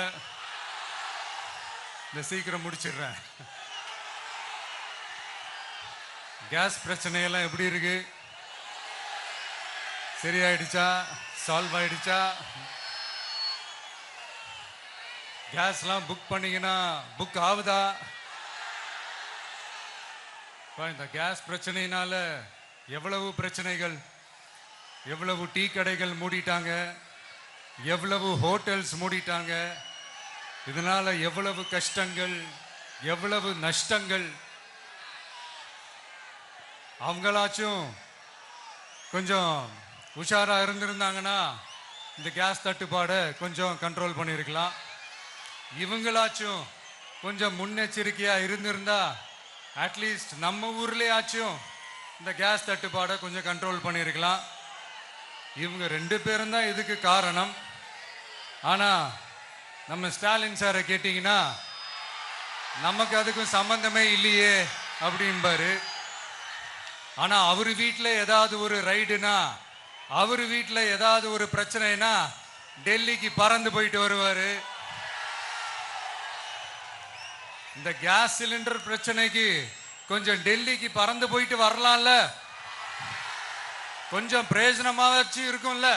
இந்த சீக்கிரம் முடிச்சிடுறேன். கேஸ் பிரச்சனையெல்லாம் எப்படி இருக்கு? சரியாயிடுச்சா? சால்வ் ஆயிடுச்சா? கேஸ்லாம் புக் பண்ணீங்கன்னா புக் ஆகுதா? இந்த கேஸ் பிரச்சனையினால எவ்வளவு பிரச்சனைகள், எவ்வளவு டீ கடைகள் மூடிட்டாங்க, எவ்வளவு ஹோட்டல்ஸ் மூடிட்டாங்க. இதனால எவ்வளவு கஷ்டங்கள், எவ்வளவு நஷ்டங்கள். அவங்களாச்சும் கொஞ்சம் உஷாரா இருந்திருந்தாங்கன்னா இந்த கேஸ் தட்டுப்பாடை கொஞ்சம் கண்ட்ரோல் பண்ணியிருக்கலாம். இவங்களாச்சும் கொஞ்சம் முன்னெச்சரிக்கையா இருந்திருந்தா அட்லீஸ்ட் நம்ம ஊர்லயாச்சும் இந்த கேஸ் தட்டுப்பாடை கொஞ்சம் கண்ட்ரோல் பண்ணியிருக்கலாம். இவங்க 2 பேரும் தான் இதுக்கு காரணம். ஆனா நம்ம ஸ்டாலின் சாரை கேட்டீங்கன்னா நமக்கு அதுக்கும் சம்பந்தமே இல்லையே அப்படின்பாரு. ஆனா அவர் வீட்டில் ஏதாவது ஒரு ரைடுனா, அவர் வீட்டில் ஏதாவது ஒரு பிரச்சனைனா டெல்லிக்கு பறந்து போயிட்டு வருவாரு. இந்த கேஸ் சிலிண்டர் பிரச்சனைக்கு கொஞ்சம் டெல்லிக்கு பறந்து போயிட்டு வரலாம்ல. கொஞ்சம் பிரயோஜனமாச்சு இருக்கும்ல.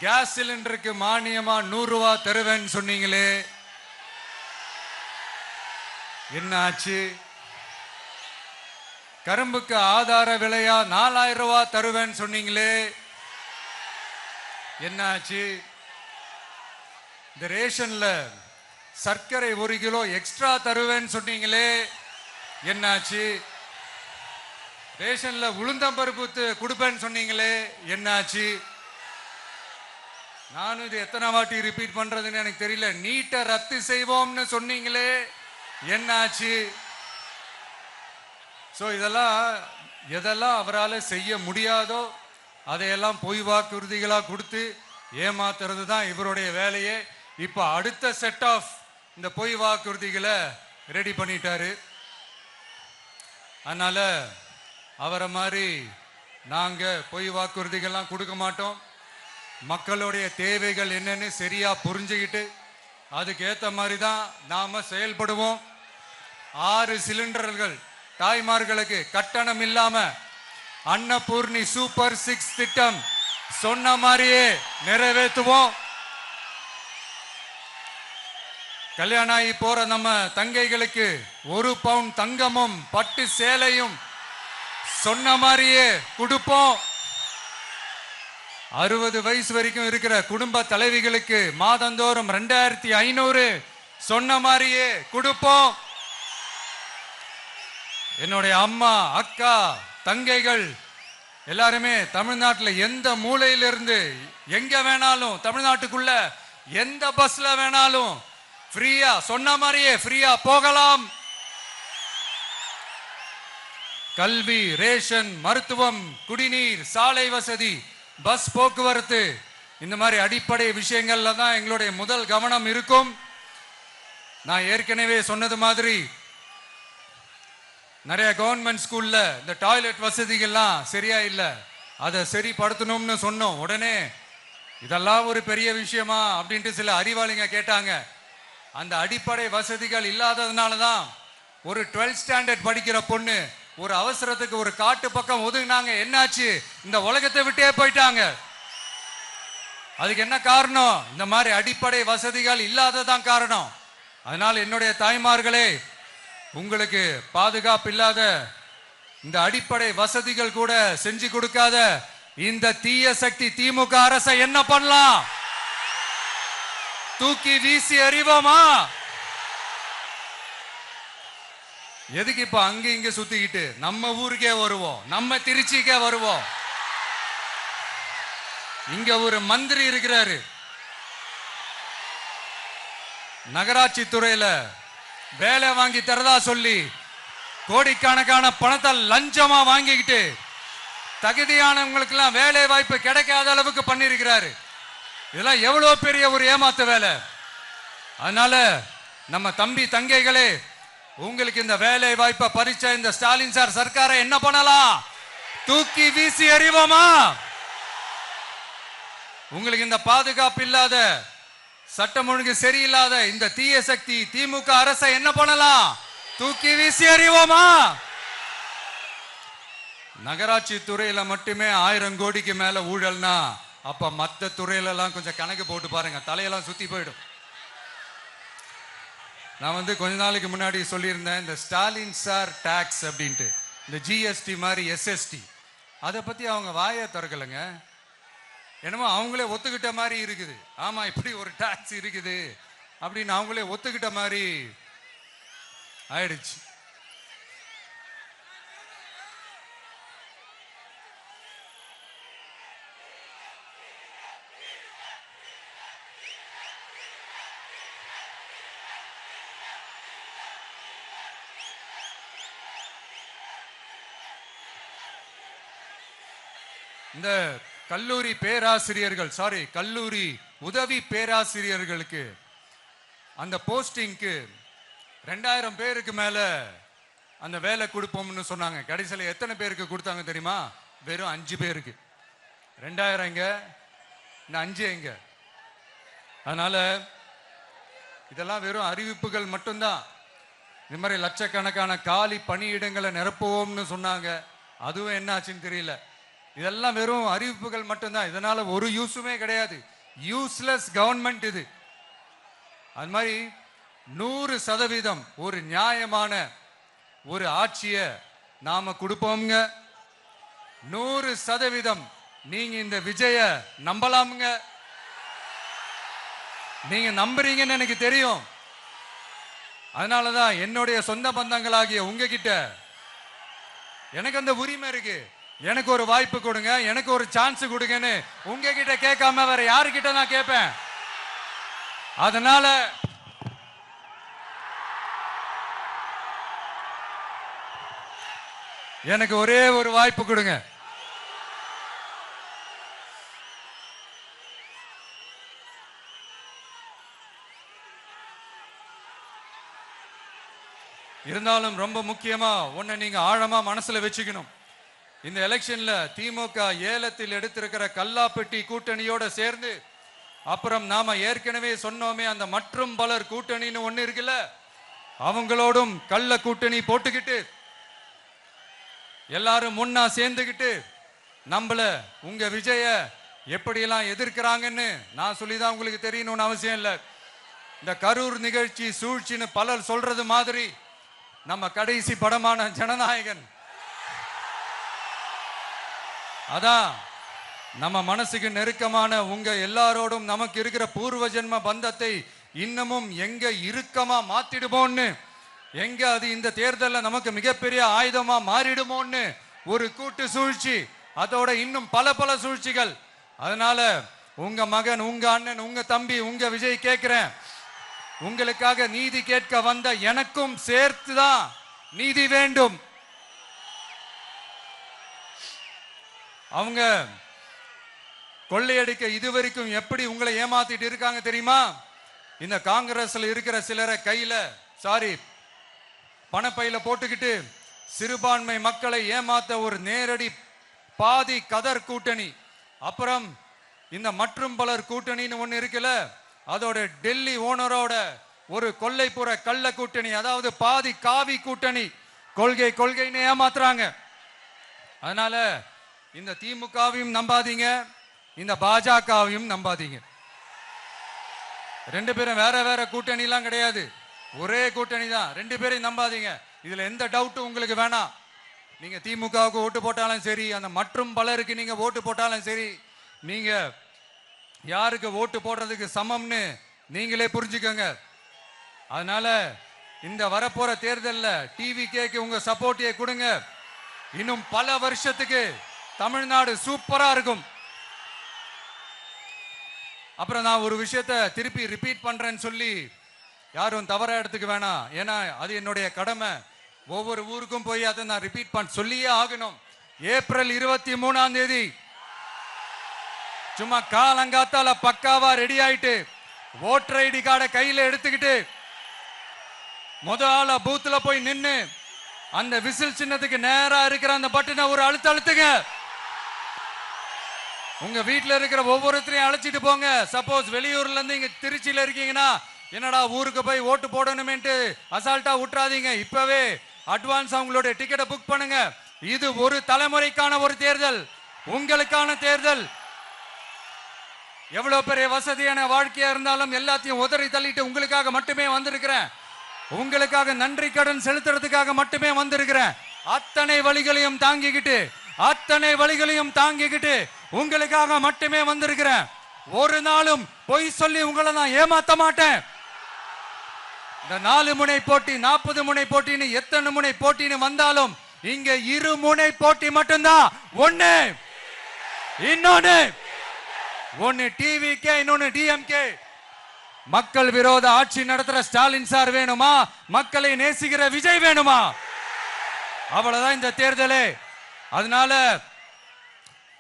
கேஸ் சிலிண்டருக்கு மானியமா 100 ரூபாய் தருவேன்னு சொன்னீங்களே, என்ன ஆச்சு? கரும்புக்கு ஆதார விலையா 4000 ரூபாய் தருவேன்னு சொன்னீங்களே, என்ன ஆச்சு? இந்த ரேஷன்ல சர்க்கரை 1 கிலோ எக்ஸ்ட்ரா தருவேன்னு சொன்னீங்களே, என்னாச்சு? ரேஷன்ல உளுந்தம்பருப்பு கொடுப்பேன்னு சொன்னீங்களே, என்னாச்சு? நானும் இது எத்தனை வாட்டி ரிப்பீட் பண்றதுன்னு எனக்கு தெரியல. நீட்டை ரத்து செய்வோம்னு சொன்னீங்களே, என்னாச்சு? சோ எதெல்லாம் அவரால் செய்ய முடியாதோ அதையெல்லாம் பொய் வாக்குறுதிகளா கொடுத்து ஏமாத்துறது தான் இவருடைய வேலையே. இப்ப அடுத்த செட் ஆஃப் இந்த பொய் வாக்குறுதிகளை ரெடி பண்ணிட்டாரு. அதனால அவரை மாதிரி நாங்க பொய் வாக்குறுதிகள்லாம் கொடுக்க மாட்டோம். மக்களுடைய தேவைகள் என்னன்னு சரியா புரிஞ்சுக்கிட்டு அதுக்கு ஏத்த மாதிரி தான் நாம செயல்படுவோம். 6 சிலிண்டர்கள் தாய்மார்களுக்கு கட்டணம் இல்லாம அன்னபூர்ணி சூப்பர் 6 திட்டம் சொன்ன மாதிரியே நிறைவேற்றுவோம். கல்யாணம் ஆகி போற நம்ம தங்கைகளுக்கு 1 பவுன் தங்கமும் பட்டு சேலையும் சொன்ன மாதிரியே கொடுப்போம். 60 வயசு வரைக்கும் இருக்கிற குடும்ப தலைவிகளுக்கு மாதந்தோறும் 2500 சொன்ன மாதிரியே கொடுப்போம். என்னுடைய அம்மா, அக்கா, தங்கைகள் எல்லாருமே தமிழ்நாட்டில் எந்த மூலையிலிருந்து எங்க வேணாலும், தமிழ்நாட்டுக்குள்ள எந்த பஸ்ல வேணாலும் ஃப்ரீயா சொன்ன மாதிரியே ஃப்ரீயா போகலாம். கல்வி, ரேஷன், மருத்துவம், குடிநீர், சாலை வசதி, பஸ் போக்குவரத்து, இந்த மாதிரி அடிப்படை விஷயங்கள்ல தான் எங்களுடைய முதல் கவனம் இருக்கும். நான் ஏற்கனவே சொன்னது மாதிரி நிறைய கவர்மெண்ட் ஸ்கூல்ல இந்த டாய்லெட் வசதிகள்லாம் சரியா இல்லை, அதை சரிப்படுத்தணும்னு சொன்னோம். உடனே இதெல்லாம் ஒரு பெரிய விஷயமா அப்படின்ட்டு சில அறிவாளிங்க கேட்டாங்க. அந்த அடிப்படை வசதிகள் இல்லாததுனால தான் ஒரு 12th ஸ்டாண்டர்ட் படிக்கிற பொண்ணு ஒரு அவசரத்துக்கு ஒரு காட்டு பக்கம் ஒதுங்கினாங்க. என்னாச்சு? இந்த உலகத்தை விட்டே போயிட்டாங்க. அதுக்கு என்ன காரணம்? இந்த மாதிரி அடிப்படை வசதிகள் இல்லாததான் காரணம். அதனால என்னுடைய தாய்மார்களே, உங்களுக்கு பாதுகாப்பு இல்லாத இந்த அடிப்படை வசதிகள் கூட செஞ்சு கொடுக்காத இந்த தீய சக்தி திமுக அரசை என்ன பண்ணலாம்? தூக்கி வீசி அறிவோமா? எதுக்கு இப்ப அங்க இங்க சுத்திக்கிட்டு நம்ம ஊருக்கே வருவோம், நம்ம திருச்சிக்கே வருவோம். இங்க ஒரு மந்திரி இருக்கிறாரு, நகராட்சி துறையில வேலை வாங்கி தரதா சொல்லி கோடிக்கணக்கான பணத்தை லஞ்சமா வாங்கிக்கிட்டு தகுதியானவங்களுக்கு எல்லாம் வேலை வாய்ப்பு கிடைக்காத அளவுக்கு பண்ணிருக்கிறாரு. இதெல்லாம் எவ்வளவு பெரிய ஒரு ஏமாத்து வேலை. அதனால நம்ம தம்பி தங்கைகளே, உங்களுக்கு இந்த வேலை வாய்ப்பை பறிச்ச இந்த ஸ்டாலின் சார் சர்க்காரை என்ன பண்ணலாம்? தூக்கி வீசி எறிவோமா? உங்களுக்கு இந்த பாதுகாப்பு இல்லாத, சட்டம் ஒழுங்கு சரியில்லாத இந்த தீய சக்தி திமுக அரசை என்ன பண்ணலாம்? தூக்கி வீசி எறிவோமா? நகராட்சி துறையில மட்டுமே 1000 கோடிக்கு மேல ஊழல்னா அப்ப மற்ற துறையில எல்லாம் கொஞ்சம் கணக்கு போட்டு பாருங்க, தலையெல்லாம் சுத்தி போயிடும். நான் கொஞ்ச நாளைக்கு முன்னாடி சொல்லியிருந்தேன், இந்த ஸ்டாலின் சார் டாக்ஸ் அப்படின்ட்டு, இந்த ஜிஎஸ்டி மாதிரி எஸ்எஸ்டி, அதை பத்தி அவங்க வாயை திறக்கலைங்க. என்னமோ அவங்களே ஒத்துக்கிட்ட மாதிரி இருக்குது. ஆமா, இப்படி ஒரு டாக்ஸ் இருக்குது அப்படின்னு அவங்களே ஒத்துக்கிட்ட மாதிரி ஆயிடுச்சு. இந்த கல்லூரி பேராசிரியர்கள், கல்லூரி உதவி பேராசிரியர்களுக்கு அந்த போஸ்டிங்க்கு 2000 பேருக்கு மேல அந்த வேலை கொடுப்போம்னு சொன்னாங்க. கடைசியில் எத்தனை பேருக்கு கொடுத்தாங்க தெரியுமா? வெறும் 5 பேருக்கு. 2000 எங்க, இந்த 5 எங்க? அதனால இதெல்லாம் வெறும் அறிவிப்புகள் மட்டும்தான். இது மாதிரி லட்சக்கணக்கான காலி பணியிடங்களை நிரப்புவோம்னு சொன்னாங்க. அதுவும் என்ன ஆச்சுன்னு தெரியல. இதெல்லாம் வெறும் அறிவிப்புகள் மட்டும்தான். இதனால ஒரு யூஸுமே கிடையாது. யூஸ்லெஸ் கவர்மெண்ட் இது. அது மாதிரி 100% ஒரு நியாயமான ஒரு ஆட்சியை நாம கொடுப்போம்ங்க. 100% நீங்க இந்த விஜய நம்பலாமுங்க. நீங்க நம்புறீங்கன்னு எனக்கு தெரியும். அதனாலதான் என்னுடைய சொந்த பந்தங்களாகிய உங்ககிட்ட எனக்கு அந்த உரிமை இருக்கு. எனக்கு ஒரு வாய்ப்பு கொடுங்க, எனக்கு ஒரு சான்ஸ் கொடுங்கன்னு உங்ககிட்ட கேட்காம வேற யாருக்கிட்ட நான் கேட்பேன்? அதனால எனக்கு ஒரே ஒரு வாய்ப்பு கொடுங்க. இருந்தாலும் ரொம்ப முக்கியமா ஒண்ணு நீங்க ஆழமா மனசுல வச்சுக்கணும். இந்த எலெக்ஷன்ல திமுக ஏலத்தில் எடுத்திருக்கிற கல்லாப்பெட்டி கூட்டணியோட சேர்ந்து, அப்புறம் நாம ஏற்கனவே சொன்னோமே அந்த மற்றும் பலர் கூட்டணின்னு ஒண்ணு இருக்குல்ல, அவங்களோடும் கள்ள கூட்டணி போட்டுக்கிட்டு எல்லாரும் முன்னா சேர்ந்துக்கிட்டு நம்மள உங்க விஜய எப்படியெல்லாம் எதிர்க்கிறாங்கன்னு நான் சொல்லிதான் உங்களுக்கு தெரியணும்னு அவசியம் இல்லை. இந்த கரூர் நிகழ்ச்சி சூழ்ச்சின்னு பலர் சொல்றது மாதிரி நம்ம கடைசி படமான ஜனநாயகன், அதான் நம்ம மனசுக்கு நெருக்கமான உங்க எல்லாரோடும் நமக்கு இருக்கிற பூர்வ ஜென்ம பந்தத்தை இன்னமும் எங்க இறுக்கமா மாத்திடுமோன்னு, எங்க அது இந்த தேர்தலில் நமக்கு மிகப்பெரிய ஆயுதமா மாறிடுமோன்னு ஒரு கூட்டு சூழ்ச்சி, அதோட இன்னும் பல பல சூழ்ச்சிகள். அதனால உங்க மகன், உங்க அண்ணன், உங்க தம்பி, உங்க விஜய் கேட்கிறேன், உங்களுக்காக நீதி கேட்க வந்த எனக்கும் சேர்த்துதான் நீதி வேண்டும். அவங்க கொள்ளையடிக்க இதுவரைக்கும் எப்படி உங்களை ஏமாத்திட்டு இருக்காங்க தெரியுமா? இந்த காங்கிரஸ்ல இருக்கிற சிலரை கையில பணப்பையில போட்டுக்கிட்டு சிறுபான்மை மக்களை ஏமாத்த ஒரு நேரடி பாதி கதர் கூட்டணி, அப்புறம் இந்த மற்றும் பலர் கூட்டணின்னு ஒண்ணு இருக்குல்ல, அதோட டெல்லி ஓனரோட ஒரு கொள்ளைப்புற கள்ள கூட்டணி, அதாவது பாதி காவி கூட்டணி, கொள்கைன்னு ஏமாத்துறாங்க. அதனால இந்த திமுகவையும் நம்பாதீங்க, இந்த பாஜகவையும் நம்பாதீங்க. ரெண்டு பேரும் வேற வேற கூட்டணி எல்லாம் கிடையாது, ஒரே கூட்டணி தான். ரெண்டு பேரையும் நம்பாதீங்க. இதுல எந்த டவுட்டும் உங்களுக்கு வேணாம். நீங்க திமுகவுக்கு ஓட்டு போட்டாலும் சரி, அந்த மற்றும் பலருக்கு நீங்க ஓட்டு போட்டாலும் சரி, நீங்க யாருக்கு ஓட்டு போடுறதுக்கு சமம்னு நீங்களே புரிஞ்சுக்கோங்க. அதனால இந்த வரப்போற தேர்தலில் டிவிகேக்கு உங்க சப்போர்ட்டை கொடுங்க. இன்னும் பல வருஷத்துக்கு தமிழ்நாடு சூப்பரா இருக்கும். அப்புறம் நான் ஒரு விஷயத்தை திருப்பி ரிப்பீட் பண்றேன்னு சொல்லி யாரும் தவறா எடுத்துக்க வேணாம். ஏன்னா அது என்னுடைய கடமை. ஒவ்வொரு ஊருக்கும் போய் அதை நான் ரிப்பீட் பண்ண சொல்லியே ஆகணும். ஏப்ரல் 23ஆம் தேதி சும்மா காலங்காத்தால பக்காவா ரெடி ஆயிட்டு ஓட்டர் ஐடி கார்டை கையில எடுத்துக்கிட்டு முதல்ல பூத்துல போய் நின்னு அந்த விசில் சின்னத்துக்கு நேரா இருக்கிற அந்த பட்டனை ஒரு அழுத்துங்க. உங்க வீட்டுல இருக்கிற ஒவ்வொருத்தரையும் அழைச்சிட்டு போங்க. சப்போஸ் வெளியூர்ல இருந்து இங்க திருச்சியில இருக்கீங்கன்னா, என்னடா ஊருக்கு போய் ஓட்டு போடணுமேன்ட்டு அசால்ட்டா விட்டுறாதீங்க. இப்பவே அட்வான்ஸ் அவங்களுடைய டிக்கெட்டை புக் பண்ணுங்க. இது ஒரு தலைமுறைக்கான ஒரு தேர்தல், உங்களுக்கான தேர்தல். எவ்வளவு பெரிய வசதியான வாழ்க்கையா இருந்தாலும் எல்லாத்தையும் உதறி தள்ளிட்டு உங்களுக்காக மட்டுமே வந்திருக்கிறேன். உங்களுக்காக நன்றி கடன் செலுத்துறதுக்காக மட்டுமே வந்திருக்கிறேன். அத்தனை வழிகளையும் தாங்கிக்கிட்டு உங்களுக்காக மட்டுமே வந்திருக்கிறேன். ஒரு நாளும் பொய் சொல்லி உங்களை நான் ஏமாத்த மாட்டேன். இந்த 4 முனை போட்டி, 40 முனை போட்டின்னு எத்தனை முனை போட்டின்னு வந்தாலும் இங்க 2 முனை போட்டி மட்டும்தான். ஒன்னு டிவிகே, இன்னொன்னு டிஎம்கே. மக்கள் விரோத ஆட்சி நடத்துற ஸ்டாலின் சார் வேணுமா? மக்களை நேசிக்கிற விஜய் வேணுமா? அவ்வளவுதான் இந்த தேர்தலே. அதனால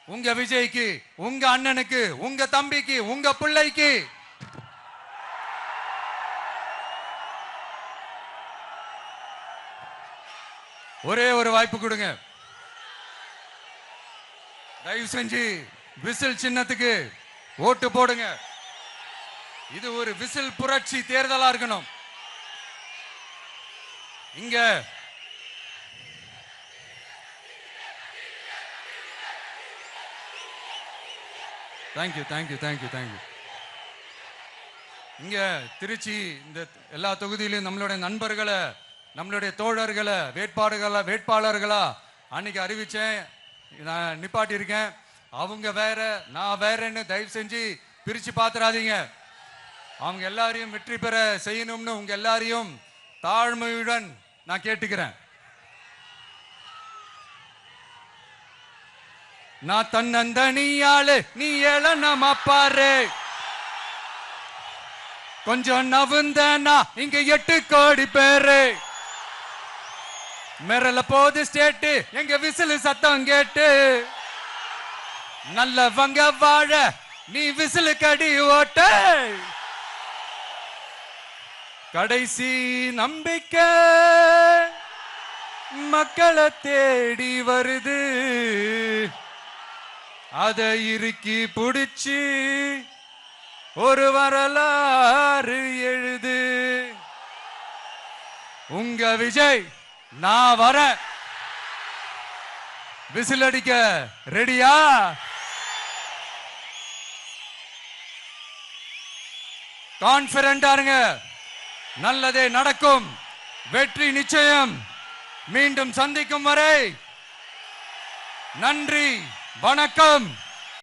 உங்க விஜய்க்கு, உங்க அண்ணனுக்கு, உங்க தம்பிக்கு, உங்க பிள்ளைக்கு ஒரே ஒரு வாய்ப்பு கொடுங்க. தயவு செஞ்சு விசில் சின்னத்துக்கு ஓட்டு போடுங்க. இது ஒரு விசில் புரட்சி தேர்தலா இருக்கணும். இங்க தேங்க்யூ தேங்க்யூ தேங்க்யூ தேங்க்யூ. இங்க திருச்சி இந்த எல்லா தொகுதியிலும் நம்மளுடைய நண்பர்களை, நம்மளுடைய தோழர்களை, வேட்பாளர்களா அன்னைக்கு அறிவிச்சேன், நான் நிப்பாட்டி இருக்கேன். அவங்க வேற நான் வேறன்னு தயவு செஞ்சு பிரிச்சு பாத்துறாதீங்க. அவங்க எல்லாரையும் வெற்றி பெற செய்யணும்னு உங்க எல்லாரையும் தாழ்மையுடன் நான் கேட்டுக்கிறேன். நான் தன்னந்தனியாளு நீ ஏளனமா பாரு, கொஞ்சம் நவுந்தனா இங்க 8 கோடி பேரு, மிரல போது ஸ்டேட்டு எங்க விசிலு சத்தம் கேட்டு, நல்லவங்க வாழ நீ விசிலு கடி ஓட்ட, கடைசி நம்பிக்கை மக்களை தேடி வருது, அதை இறுக்கி புடிச்சு ஒரு வரலாறு எழுது. உங்க விஜய் நான் வர, விசில் அடிக்க ரெடியா? கான்பிடண்டா இருங்க, நல்லதே நடக்கும், வெற்றி நிச்சயம். மீண்டும் சந்திக்கும் வரை நன்றி, வணக்கம்.